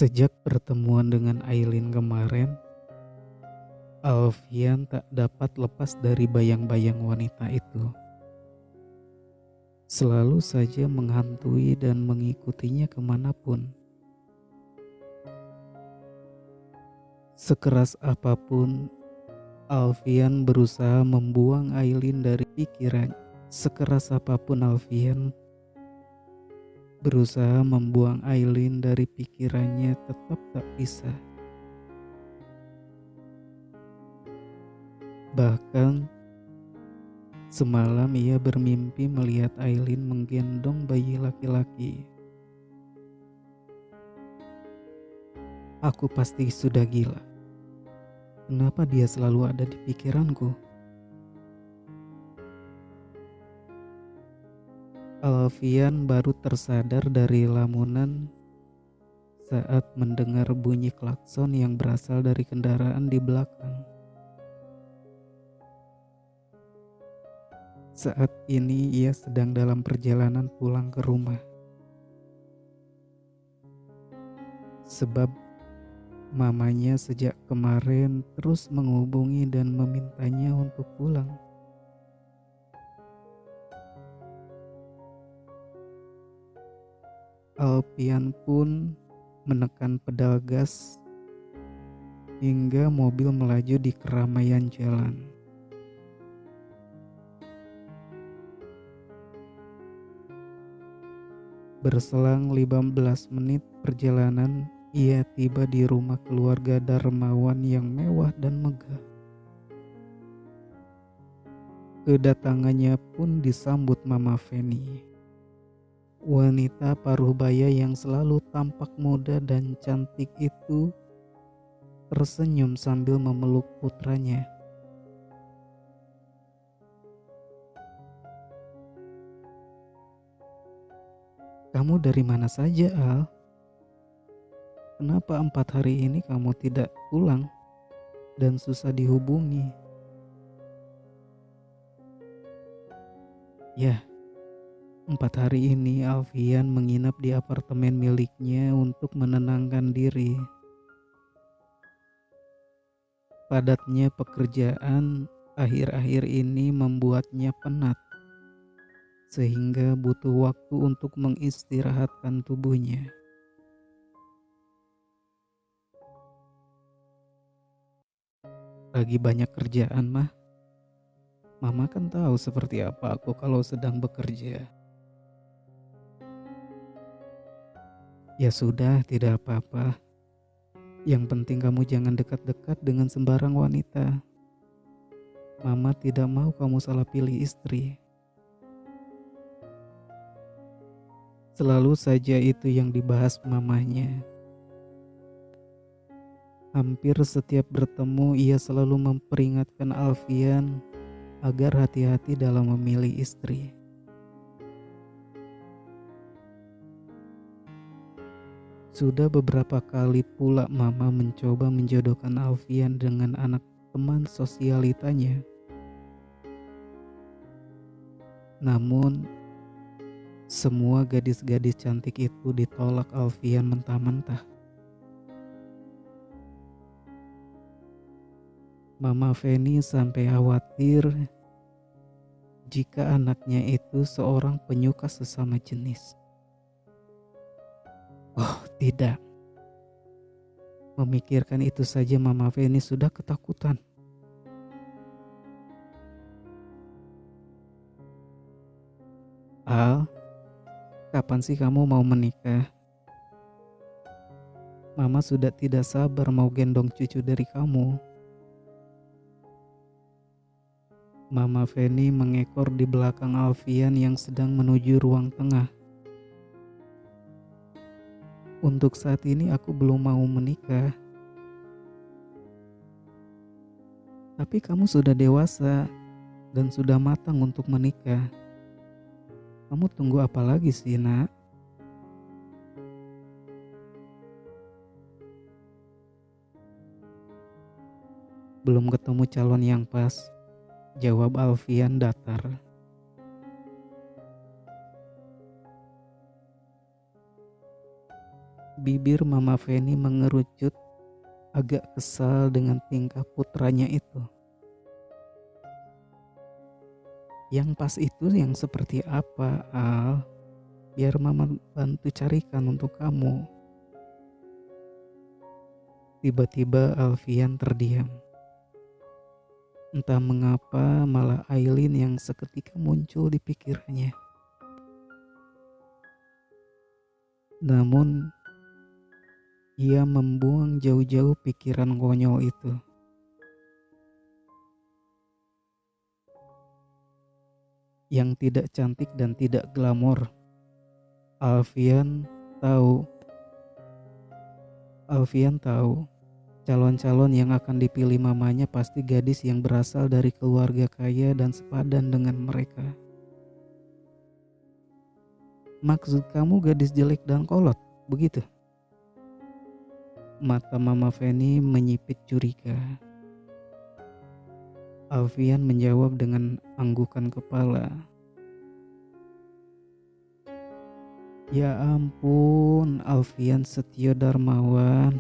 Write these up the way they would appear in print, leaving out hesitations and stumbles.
Sejak pertemuan dengan Aileen kemarin, Alfian tak dapat lepas dari bayang-bayang wanita itu. Selalu saja menghantui dan mengikutinya kemanapun. Sekeras apapun, Alfian berusaha membuang Aileen dari pikiran. Sekeras apapun Alfian berusaha membuang Aileen dari pikirannya, tetap tak bisa. Bahkan semalam ia bermimpi melihat Aileen menggendong bayi laki-laki. Aku pasti sudah gila. Kenapa dia selalu ada di pikiranku? Alfian baru tersadar dari lamunan saat mendengar bunyi klakson yang berasal dari kendaraan di belakang. Saat ini ia sedang dalam perjalanan pulang ke rumah. Sebab mamanya sejak kemarin terus menghubungi dan memintanya untuk pulang. Alfian pun menekan pedal gas hingga mobil melaju di keramaian jalan. Berselang 15 menit perjalanan, ia tiba di rumah keluarga Darmawan yang mewah dan megah. Kedatangannya pun disambut Mama Feni. Wanita paruh-baya yang selalu tampak muda dan cantik itu tersenyum sambil memeluk putranya. "Kamu dari mana saja, Al? Kenapa 4 hari ini kamu tidak pulang dan susah dihubungi?" Ya, 4 hari ini Alfian menginap di apartemen miliknya untuk menenangkan diri. Padatnya pekerjaan akhir-akhir ini membuatnya penat, sehingga butuh waktu untuk mengistirahatkan tubuhnya. Lagi banyak kerjaan, Mah. Mama kan tahu seperti apa aku kalau sedang bekerja. Ya sudah, tidak apa-apa. Yang penting kamu jangan dekat-dekat dengan sembarang wanita. Mama tidak mau kamu salah pilih istri. Selalu saja itu yang dibahas mamanya. Hampir setiap bertemu ia selalu memperingatkan Alfian agar hati-hati dalam memilih istri. Sudah beberapa kali pula Mama mencoba menjodohkan Alfian dengan anak teman sosialitanya. Namun, semua gadis-gadis cantik itu ditolak Alfian mentah-mentah. Mama Feni sampai khawatir jika anaknya itu seorang penyuka sesama jenis. Oh tidak, memikirkan itu saja Mama Feni sudah ketakutan. "Al, kapan sih kamu mau menikah? Mama sudah tidak sabar mau gendong cucu dari kamu." Mama Feni mengekor di belakang Alfian yang sedang menuju ruang tengah. "Untuk saat ini aku belum mau menikah. Tapi kamu sudah dewasa dan sudah matang untuk menikah. Kamu tunggu apa lagi sih, Nak?" "Belum ketemu calon yang pas," jawab Alfian datar. Bibir Mama Feni mengerucut, agak kesal dengan tingkah putranya itu. Yang pas itu yang seperti apa, Al? Biar Mama bantu carikan untuk kamu. Tiba-tiba Alfian terdiam. Entah mengapa malah Aileen yang seketika muncul di pikirannya. Namun ia membuang jauh-jauh pikiran konyol itu. Yang tidak cantik dan tidak glamor. Alfian tahu calon-calon yang akan dipilih mamanya pasti gadis yang berasal dari keluarga kaya dan sepadan dengan mereka. Maksud kamu gadis jelek dan kolot, begitu? Mata Mama Feni menyipit curiga. Alfian menjawab dengan anggukan kepala. Ya ampun, Alfian Setio Darmawan.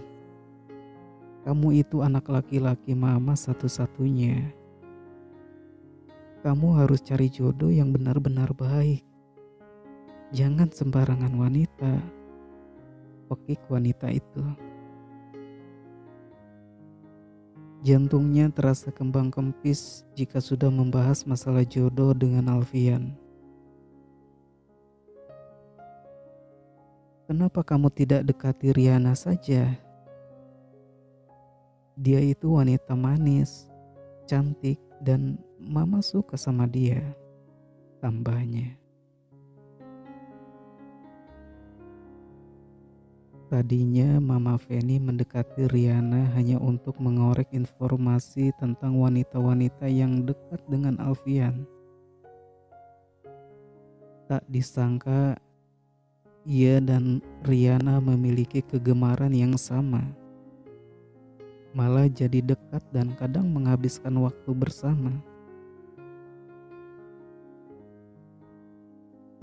Kamu itu anak laki-laki Mama satu-satunya. Kamu harus cari jodoh yang benar-benar baik. Jangan sembarangan wanita. Pekik wanita itu. Jantungnya terasa kembang kempis jika sudah membahas masalah jodoh dengan Alfian. Kenapa kamu tidak dekati Riana saja? Dia itu wanita manis, cantik, dan Mama suka sama dia. Tambahnya. Tadinya Mama Feni mendekati Riana hanya untuk mengorek informasi tentang wanita-wanita yang dekat dengan Alfian. Tak disangka ia dan Riana memiliki kegemaran yang sama. Malah jadi dekat dan kadang menghabiskan waktu bersama.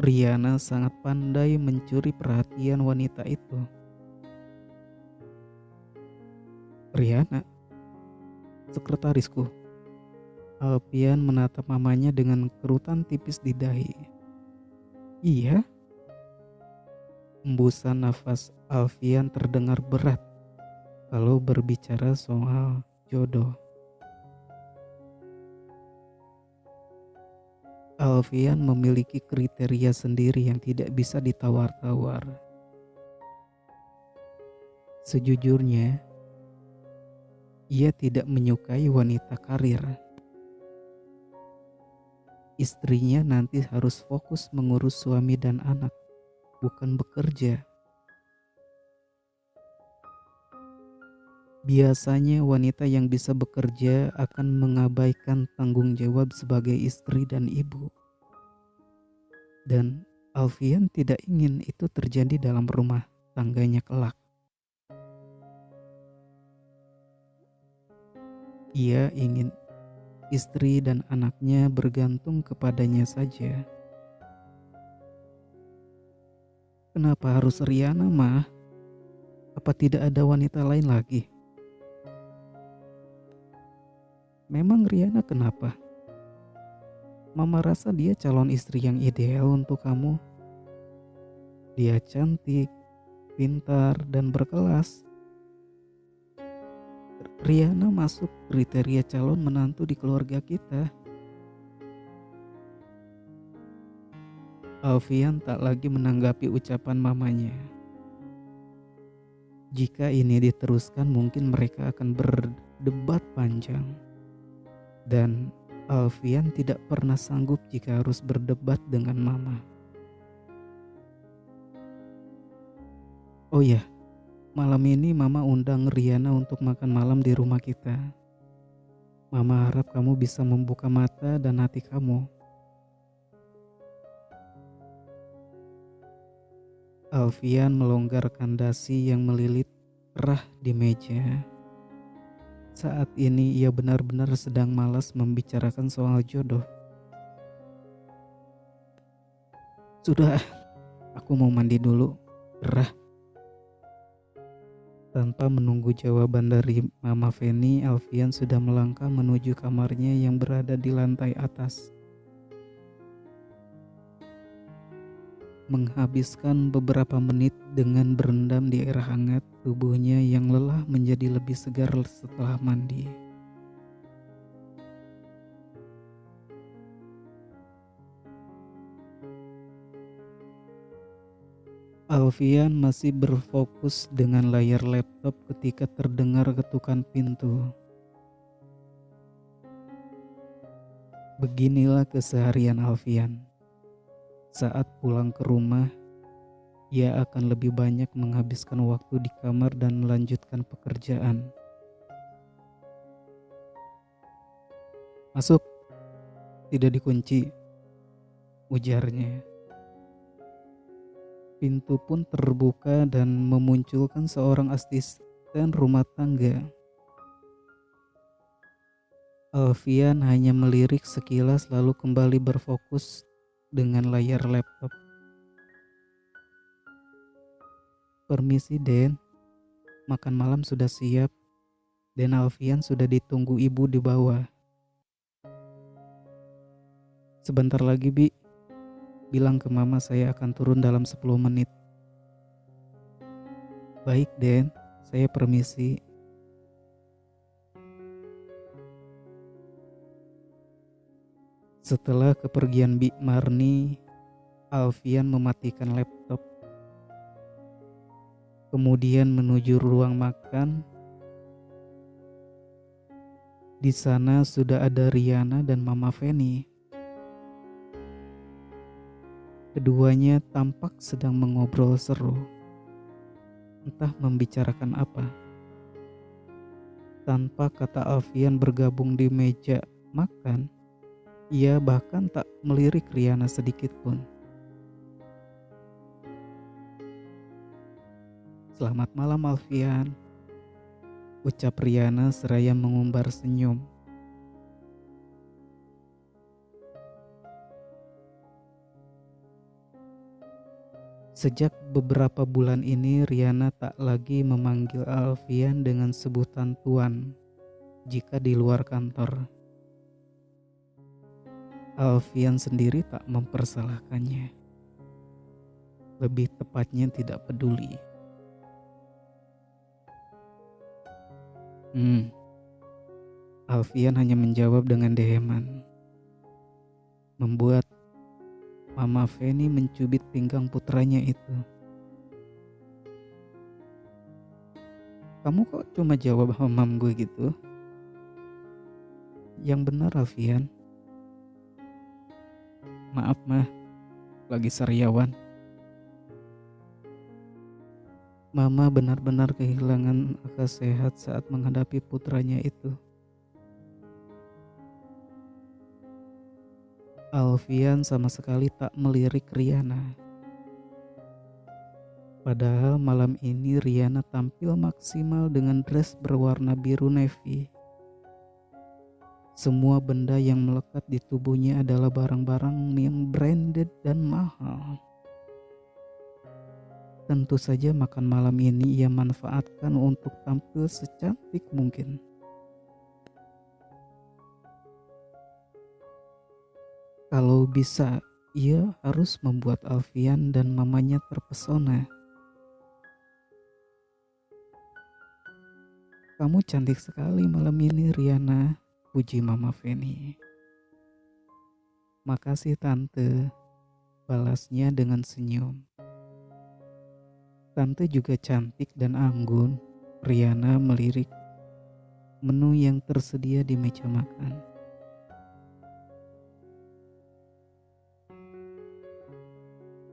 Riana sangat pandai mencuri perhatian wanita itu. Riana, sekretarisku. Alfian menatap mamanya dengan kerutan tipis di dahi. Iya? Embusan nafas Alfian terdengar berat kalau berbicara soal jodoh. Alfian memiliki kriteria sendiri yang tidak bisa ditawar-tawar. Sejujurnya, ia tidak menyukai wanita karir. Istrinya nanti harus fokus mengurus suami dan anak, bukan bekerja. Biasanya wanita yang bisa bekerja akan mengabaikan tanggung jawab sebagai istri dan ibu. Dan Alfian tidak ingin itu terjadi dalam rumah tangganya kelak. Ia ingin istri dan anaknya bergantung kepadanya saja. Kenapa harus Riana, Ma? Apa tidak ada wanita lain lagi? Memang Riana kenapa? Mama rasa dia calon istri yang ideal untuk kamu. Dia cantik, pintar, dan berkelas. Riana masuk kriteria calon menantu di keluarga kita. Alfian tak lagi menanggapi ucapan mamanya. Jika ini diteruskan mungkin mereka akan berdebat panjang. Dan Alfian tidak pernah sanggup jika harus berdebat dengan Mama. Oh ya, malam ini Mama undang Riana untuk makan malam di rumah kita. Mama harap kamu bisa membuka mata dan hati kamu. Alfian melonggarkan dasi yang melilit kerah di meja. Saat ini ia benar-benar sedang malas membicarakan soal jodoh. Sudah, aku mau mandi dulu. Gerah. Tanpa menunggu jawaban dari Mama Feni, Alfian sudah melangkah menuju kamarnya yang berada di lantai atas. Menghabiskan beberapa menit dengan berendam di air hangat, tubuhnya yang lelah menjadi lebih segar setelah mandi. Alfian masih berfokus dengan layar laptop ketika terdengar ketukan pintu. Beginilah keseharian Alfian. Saat pulang ke rumah, ia akan lebih banyak menghabiskan waktu di kamar dan melanjutkan pekerjaan. "Masuk, tidak dikunci," ujarnya. Pintu pun terbuka dan memunculkan seorang asisten rumah tangga. Alfian hanya melirik sekilas lalu kembali berfokus dengan layar laptop. "Permisi, Den. Makan malam sudah siap dan Alfian sudah ditunggu ibu di bawah." "Sebentar lagi, Bi. Bilang ke mama saya akan turun dalam 10 menit." "Baik, Den. Saya permisi." Setelah kepergian Bi Marni, Alfian mematikan laptop. Kemudian menuju ruang makan. Di sana sudah ada Riana dan Mama Feni. Keduanya tampak sedang mengobrol seru. Entah membicarakan apa. Tanpa kata Alfian bergabung di meja makan, ia bahkan tak melirik Riana sedikit pun. "Selamat malam, Alfian," ucap Riana seraya mengumbar senyum. Sejak beberapa bulan ini, Riana tak lagi memanggil Alfian dengan sebutan Tuan jika di luar kantor. Alfian sendiri tak mempersalahkannya. Lebih tepatnya tidak peduli. Alfian hanya menjawab dengan deheman, membuat Mama Feni mencubit pinggang putranya itu. "Kamu kok cuma jawab mamam gue gitu?" "Yang benar, Alfian." "Maaf mah, lagi sariawan." Mama benar-benar kehilangan akal sehat saat menghadapi putranya itu. Alfian sama sekali tak melirik Riana. Padahal malam ini Riana tampil maksimal dengan dress berwarna biru navy. Semua benda yang melekat di tubuhnya adalah barang-barang yang branded dan mahal. Tentu saja makan malam ini ia manfaatkan untuk tampil secantik mungkin. Kalau bisa, ia harus membuat Alfian dan mamanya terpesona. "Kamu cantik sekali malam ini, Riana," puji Mama Feni. "Makasih Tante," balasnya dengan senyum. "Tante juga cantik dan anggun." Riana melirik menu yang tersedia di meja makan.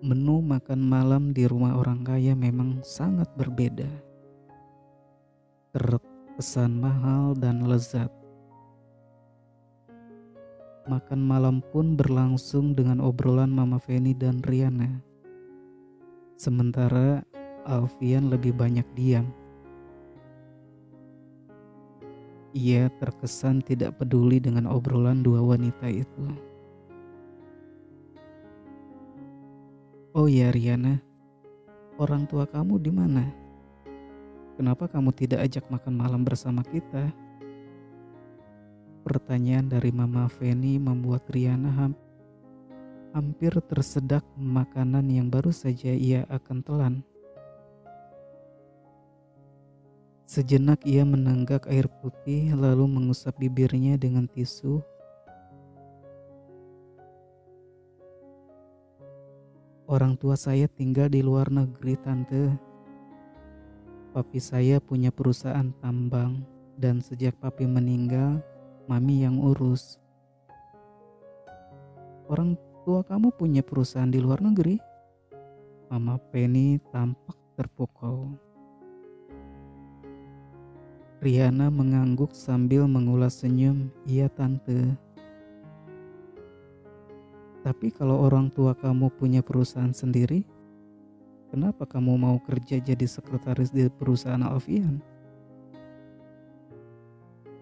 Menu makan malam di rumah orang kaya memang sangat berbeda. Terkesan mahal dan lezat. Makan malam pun berlangsung dengan obrolan Mama Feni dan Riana. Sementara Alfian lebih banyak diam. Ia terkesan tidak peduli dengan obrolan dua wanita itu. "Oh ya Riana, orang tua kamu di mana?" Kenapa kamu tidak ajak makan malam bersama kita? Pertanyaan dari Mama Feni membuat Riana hampir tersedak makanan yang baru saja ia akan telan. Sejenak ia menenggak air putih lalu mengusap bibirnya dengan tisu. Orang tua saya tinggal di luar negeri, Tante. Papi saya punya perusahaan tambang dan sejak papi meninggal, mami yang urus. Orang tua kamu punya perusahaan di luar negeri? Mama Penny tampak terpukau. Riana mengangguk sambil mengulas senyum. Iya tante. Tapi kalau orang tua kamu punya perusahaan sendiri, kenapa kamu mau kerja jadi sekretaris di perusahaan Alfian?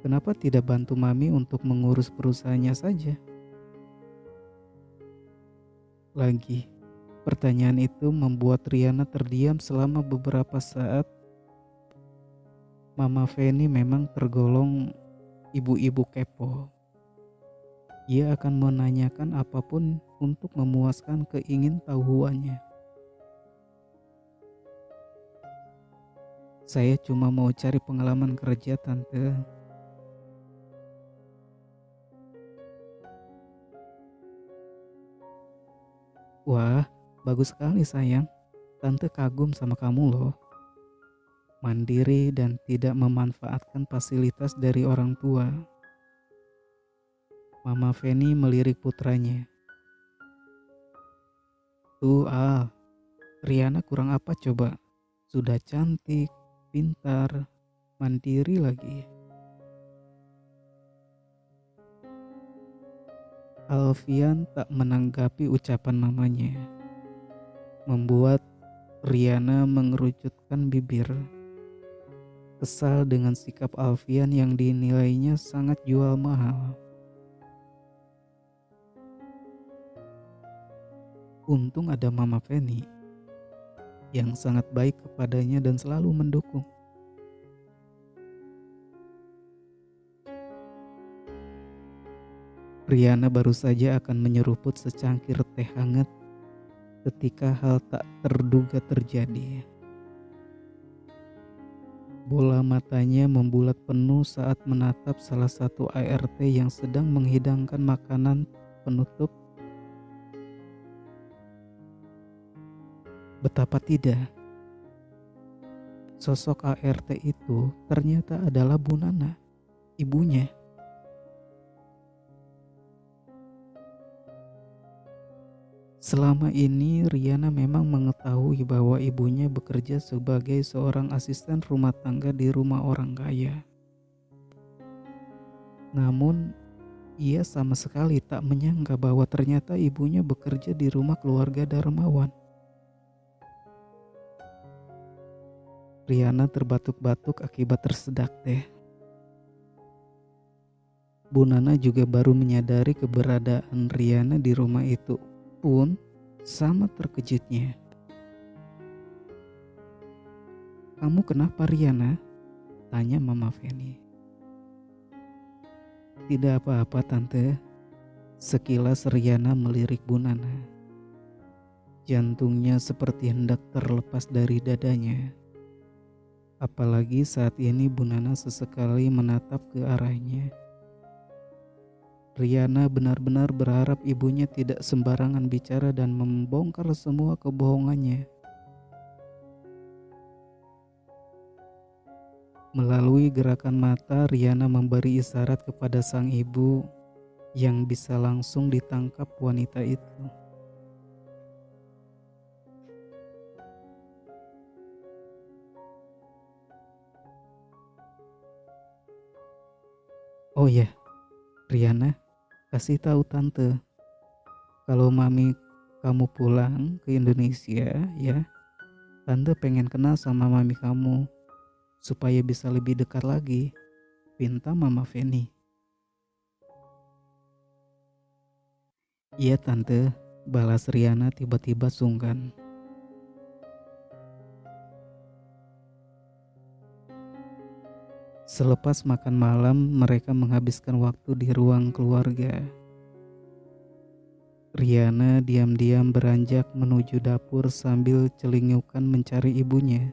Kenapa tidak bantu mami untuk mengurus perusahaannya saja? Lagi, pertanyaan itu membuat Riana terdiam selama beberapa saat. Mama Feni memang tergolong ibu-ibu kepo. Ia akan menanyakan apapun untuk memuaskan keingintahuannya. Saya cuma mau cari pengalaman kerja, Tante. Wah, bagus sekali sayang. Tante kagum sama kamu loh. Mandiri dan tidak memanfaatkan fasilitas dari orang tua. Mama Feni melirik putranya. Tuh Riana kurang apa coba? Sudah cantik, pintar, mandiri lagi. Alfian tak menanggapi ucapan mamanya, membuat Riana mengerucutkan bibir. Kesal dengan sikap Alfian yang dinilainya sangat jual mahal. Untung ada Mama Feni yang sangat baik kepadanya dan selalu mendukung. Riana baru saja akan menyeruput secangkir teh hangat ketika hal tak terduga terjadi. Bola matanya membulat penuh saat menatap salah satu ART yang sedang menghidangkan makanan penutup. Betapa tidak, sosok ART itu ternyata adalah Bu Nana, ibunya. Selama ini Riana memang mengetahui bahwa ibunya bekerja sebagai seorang asisten rumah tangga di rumah orang kaya. Namun, ia sama sekali tak menyangka bahwa ternyata ibunya bekerja di rumah keluarga dermawan. Riana terbatuk-batuk akibat tersedak teh. Bu Nana juga baru menyadari keberadaan Riana di rumah itu pun sama terkejutnya. Kamu kenapa Riana? Tanya Mama Feni. Tidak apa-apa tante. Sekilas Riana melirik Bu Nana. Jantungnya seperti hendak terlepas dari dadanya. Apalagi saat ini Bu Nana sesekali menatap ke arahnya. Riana benar-benar berharap ibunya tidak sembarangan bicara dan membongkar semua kebohongannya. Melalui gerakan mata, Riana memberi isyarat kepada sang ibu yang bisa langsung ditangkap wanita itu. Oh ya, Riana, kasih tahu tante, kalau mami kamu pulang ke Indonesia ya, tante pengen kenal sama mami kamu supaya bisa lebih dekat lagi, pinta Mama Feni. Iya tante, balas Riana tiba-tiba sungkan. Selepas makan malam, mereka menghabiskan waktu di ruang keluarga. Riana diam-diam beranjak menuju dapur sambil celingukan mencari ibunya.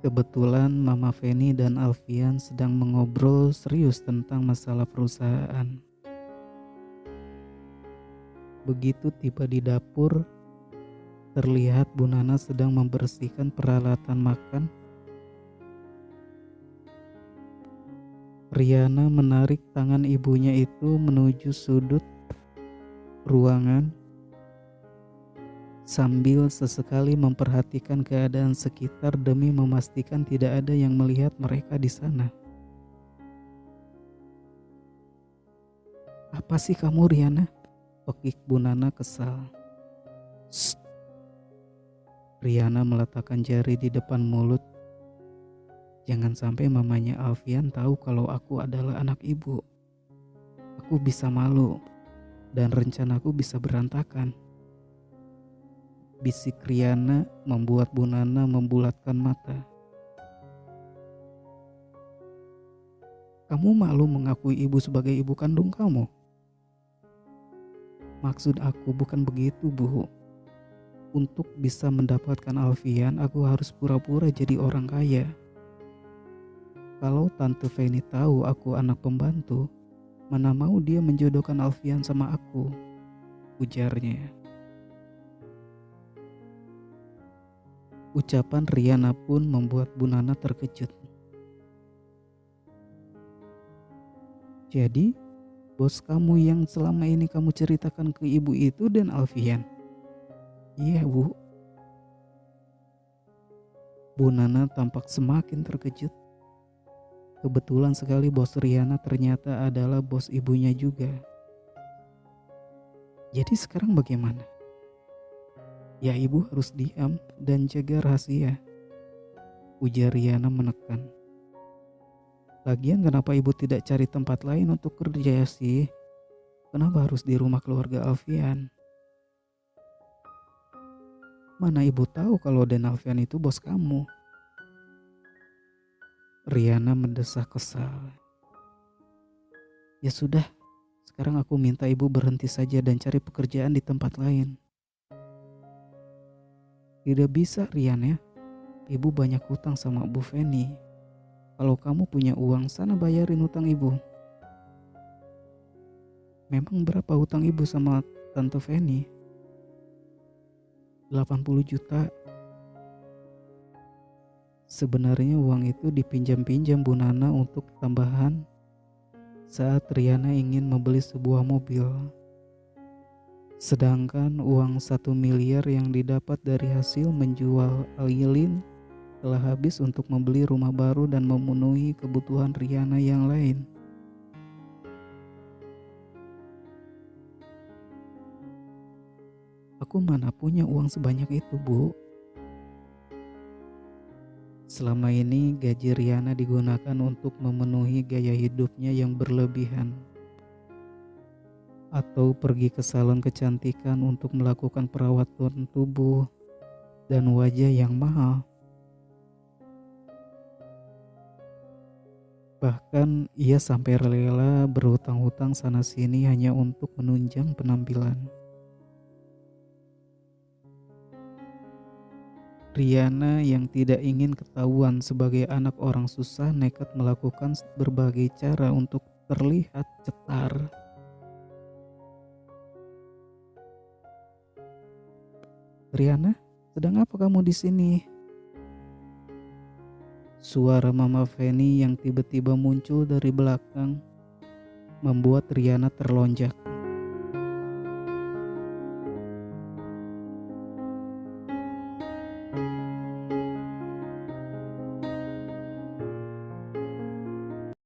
Kebetulan Mama Feni dan Alfian sedang mengobrol serius tentang masalah perusahaan. Begitu tiba di dapur, terlihat Bu Nana sedang membersihkan peralatan makan. Riana menarik tangan ibunya itu menuju sudut ruangan sambil sesekali memperhatikan keadaan sekitar demi memastikan tidak ada yang melihat mereka di sana. "Apa sih kamu, Riana?" Pekik Bu Nana kesal. "Shh." Riana meletakkan jari di depan mulut. "Jangan sampai mamanya Alfian tahu kalau aku adalah anak ibu. Aku bisa malu dan rencanaku bisa berantakan." Bisik Riana membuat Bu Nana membulatkan mata. "Kamu malu mengakui ibu sebagai ibu kandung kamu?" "Maksud aku bukan begitu, Bu. Untuk bisa mendapatkan Alfian, aku harus pura-pura jadi orang kaya. Kalau Tante Feni tahu aku anak pembantu, mana mau dia menjodohkan Alfian sama aku," ujarnya. Ucapan Riana pun membuat Bu Nana terkejut. "Jadi, bos kamu yang selama ini kamu ceritakan ke ibu itu dan Alfian?" "Iya, Bu." Bu Nana tampak semakin terkejut. Kebetulan sekali bos Riana ternyata adalah bos ibunya juga. "Jadi sekarang bagaimana?" "Ya, ibu harus diam dan jaga rahasia," ujar Riana menekan. "Lagian kenapa ibu tidak cari tempat lain untuk kerja sih? Kenapa harus di rumah keluarga Alfian? Mana ibu tahu kalau Den Alfian itu bos kamu?" Riana mendesah kesal. "Ya sudah, sekarang aku minta ibu berhenti saja dan cari pekerjaan di tempat lain." "Tidak bisa, Riana. Ibu banyak hutang sama Bu Feni. Kalau kamu punya uang, sana bayarin hutang ibu." "Memang berapa hutang ibu sama Tante Feni?" 80 juta. Sebenarnya uang itu dipinjam-pinjam Bu Nana untuk tambahan saat Riana ingin membeli sebuah mobil. Sedangkan uang 1 miliar yang didapat dari hasil menjual lilin telah habis untuk membeli rumah baru dan memenuhi kebutuhan Riana yang lain. "Aku mana punya uang sebanyak itu, Bu. Selama ini gaji Riana digunakan untuk memenuhi gaya hidupnya yang berlebihan, atau pergi ke salon kecantikan untuk melakukan perawatan tubuh dan wajah yang mahal. Bahkan ia sampai rela berhutang-hutang sana-sini hanya untuk menunjang penampilan." Riana yang tidak ingin ketahuan sebagai anak orang susah nekat melakukan berbagai cara untuk terlihat cetar. "Riana, sedang apa kamu di sini?" Suara Mama Feni yang tiba-tiba muncul dari belakang membuat Riana terlonjak.